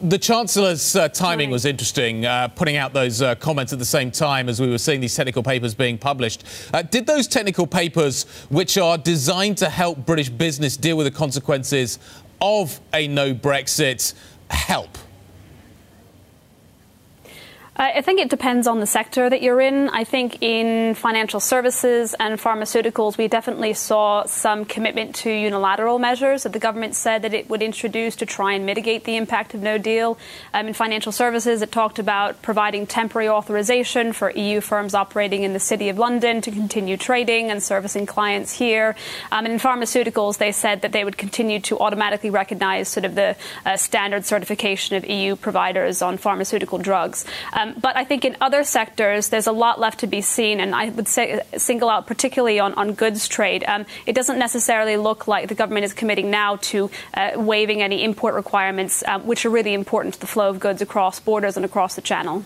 The Chancellor's timing was interesting, putting out those comments at the same time as we were seeing these technical papers being published. Did those technical papers, which are designed to help British business deal with the consequences of a no-Brexit, help? I think it depends on the sector that you're in. I think in financial services and pharmaceuticals, we definitely saw some commitment to unilateral measures that the government said that it would introduce to try and mitigate the impact of no deal. In financial services, it talked about providing temporary authorization for EU firms operating in the City of London to continue trading and servicing clients here. And in pharmaceuticals, they said that they would continue to automatically recognize sort of the standard certification of EU providers on pharmaceutical drugs. But I think in other sectors, there's a lot left to be seen. And I would say single out particularly on goods trade. It doesn't necessarily look like the government is committing now to waiving any import requirements, which are really important to the flow of goods across borders and across the channel.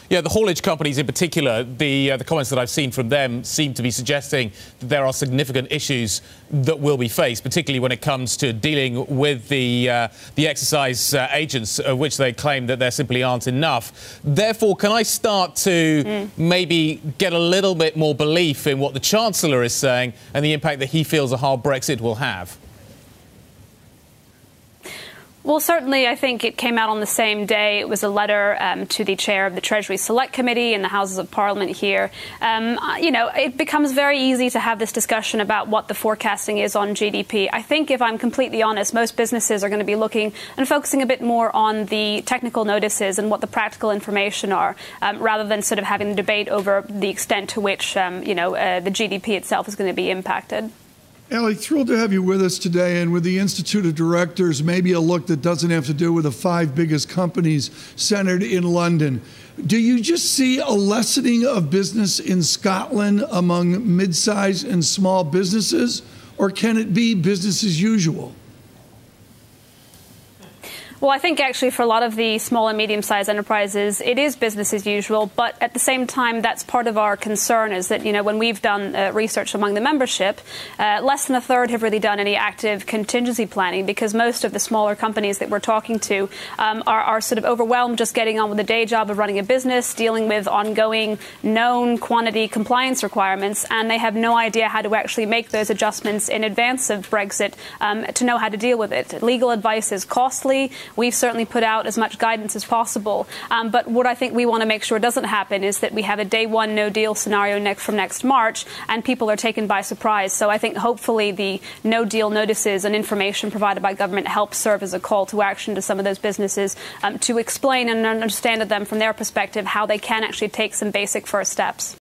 Yeah, the haulage companies in particular, the comments that I've seen from them seem to be suggesting that there are significant issues that will be faced, particularly when it comes to dealing with the exercise agents, of which they claim that there simply aren't enough. Therefore, can I start to maybe get a little bit more belief in what the Chancellor is saying and the impact that he feels a hard Brexit will have? Well, certainly, I think it came out on the same day. It was a letter to the chair of the Treasury Select Committee in the Houses of Parliament here. You know, it becomes very easy to have this discussion about what the forecasting is on GDP. I think, if I'm completely honest, most businesses are going to be looking and focusing a bit more on the technical notices and what the practical information are, rather than sort of having the debate over the extent to which, the GDP itself is going to be impacted. Allie, thrilled to have you with us today, and with the Institute of Directors, maybe a look that doesn't have to do with the 5 biggest companies centered in London. Do you just see a lessening of business in Scotland among mid-sized and small businesses, or can it be business as usual? Well, I think actually for a lot of the small and medium-sized enterprises, it is business as usual. But at the same time, that's part of our concern is that, when we've done research among the membership, less than a third have really done any active contingency planning, because most of the smaller companies that we're talking to are sort of overwhelmed just getting on with the day job of running a business, dealing with ongoing known quantity compliance requirements, and they have no idea how to actually make those adjustments in advance of Brexit to know how to deal with it. Legal advice is costly. We've certainly put out as much guidance as possible. But what I think we want to make sure doesn't happen is that we have a day one no deal scenario from next March and people are taken by surprise. So I think hopefully the no deal notices and information provided by government helps serve as a call to action to some of those businesses to explain and understand to them from their perspective how they can actually take some basic first steps.